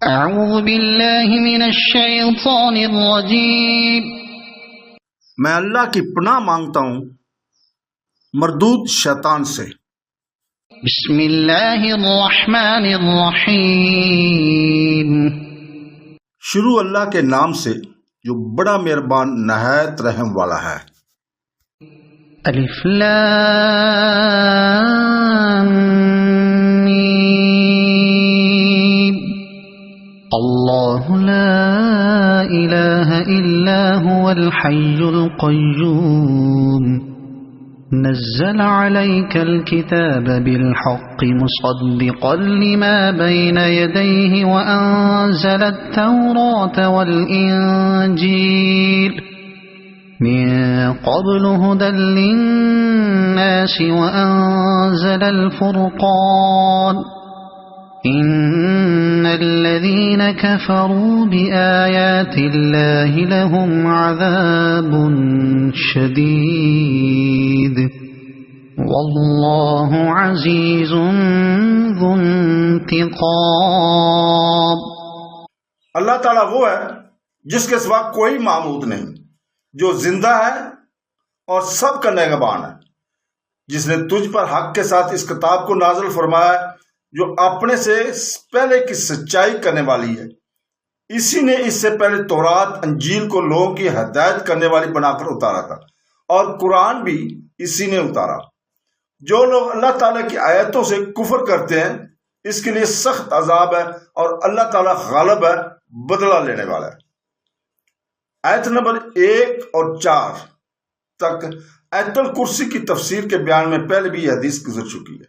اعوذ باللہ من الشیطان الرجیم، میں اللہ کی پناہ مانگتا ہوں مردود شیطان سے۔ بسم اللہ الرحمن الرحیم، شروع اللہ کے نام سے جو بڑا مہربان نہایت رحم والا ہے۔ الف لام میم، اللہ لا الہ الا هو الحی القیوم، نزل عليك الكتاب بالحق مصدقا لما بين يديه وأنزل التوراة والإنجيل من قبل هدى للناس وأنزل الفرقان، إن الذين كفروا بآيات الله لهم عذاب شديد والله عزيز ذو انتقام۔ اللہ تعالیٰ وہ ہے جس کے سوا کوئی معبود نہیں، جو زندہ ہے اور سب کا نگہبان ہے، جس نے تجھ پر حق کے ساتھ اس کتاب کو نازل فرمایا ہے جو اپنے سے پہلے کی سچائی کرنے والی ہے۔ اسی نے اس سے پہلے تورات انجیل کو لوگوں کی ہدایت کرنے والی بنا کر اتارا تھا، اور قرآن بھی اسی نے اتارا۔ جو لوگ اللہ تعالیٰ کی آیتوں سے کفر کرتے ہیں اس کے لیے سخت عذاب ہے، اور اللہ تعالیٰ غالب ہے، بدلہ لینے والا ہے۔ آیت نمبر 1 اور 4 تک آیت الکرسی کی تفسیر کے بیان میں پہلے بھی یہ حدیث گزر چکی ہے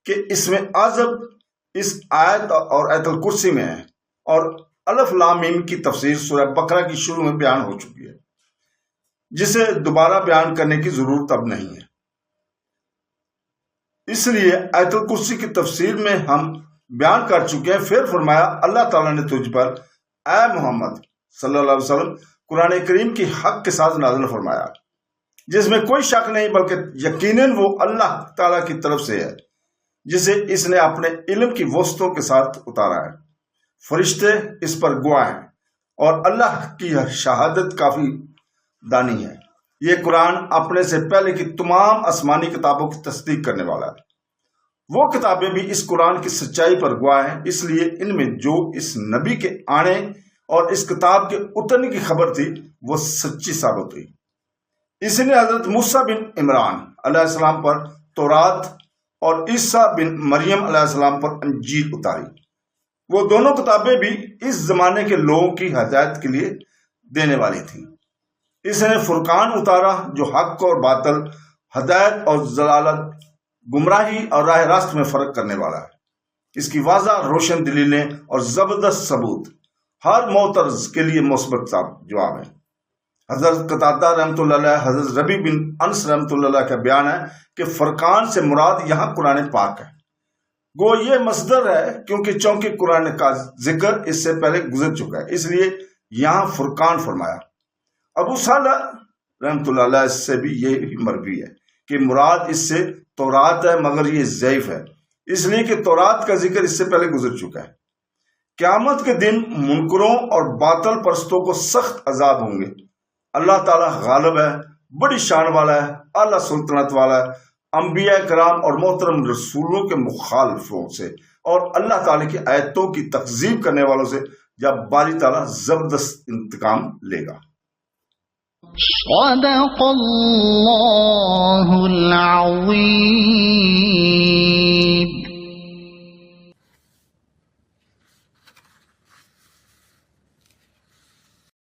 کہ اس میں عذاب اس آیت اور آیت الکرسی میں ہے، اور الف لام میم کی تفسیر سورہ بقرہ کی شروع میں بیان ہو چکی ہے، جسے دوبارہ بیان کرنے کی ضرورت اب نہیں ہے۔ اس لیے آیت الکرسی کی تفسیر میں ہم بیان کر چکے ہیں۔ پھر فرمایا اللہ تعالیٰ نے تجھ پر اے محمد صلی اللہ علیہ وسلم قرآن کریم کی حق کے ساتھ نازل فرمایا، جس میں کوئی شک نہیں بلکہ یقیناً وہ اللہ تعالیٰ کی طرف سے ہے، جسے اس نے اپنے علم کی وسعتوں کے ساتھ اتارا ہے۔ فرشتے اس پر گواہ ہیں، اور اللہ کی شہادت کافی دانی ہے۔ یہ قرآن اپنے سے پہلے کی تمام آسمانی کتابوں کی تصدیق کرنے والا ہے۔ وہ کتابیں بھی اس قرآن کی سچائی پر گواہ ہیں، اس لیے ان میں جو اس نبی کے آنے اور اس کتاب کے اترنے کی خبر تھی وہ سچی ثابت ہوئی۔ اس نے حضرت موسیٰ بن عمران علیہ السلام پر تورات اور عیسیٰ بن مریم علیہ السلام پر انجیل اتاری۔ وہ دونوں کتابیں بھی اس زمانے کے لوگوں کی ہدایت کے لیے دینے والی تھیں۔ اس نے فرقان اتارا جو حق اور باطل، ہدایت اور ضلالت، گمراہی اور راہ راست میں فرق کرنے والا ہے۔ اس کی واضح روشن دلیلیں اور زبردست ثبوت ہر معترض کے لیے مثبت جواب ہے۔ حضرت قتادہ رحمۃ اللہ علیہ، حضرت ربیع بن انس رحمۃ اللہ علیہ کا بیان ہے کہ فرقان سے مراد یہاں قرآن پاک ہے۔ گو یہ مصدر ہے کیونکہ چونکہ قرآن کا ذکر اس سے پہلے گزر چکا ہے، اس لیے یہاں فرقان فرمایا۔ ابو صالح رحمۃ اللہ علیہ سے بھی یہی مروی ہے کہ مراد اس سے تورات ہے، مگر یہ ضعیف ہے، اس لیے کہ تورات کا ذکر اس سے پہلے گزر چکا ہے۔ قیامت کے دن منکروں اور باطل پرستوں کو سخت عذاب ہوں گے۔ اللہ تعالیٰ غالب ہے، بڑی شان والا ہے، اعلیٰ سلطنت والا ہے۔ انبیاء کرام اور محترم رسولوں کے مخالفوں سے اور اللہ تعالیٰ کی آیتوں کی تکذیب کرنے والوں سے جب باری تعالیٰ زبردست انتقام لے گا۔ صدق اللہ العظیم۔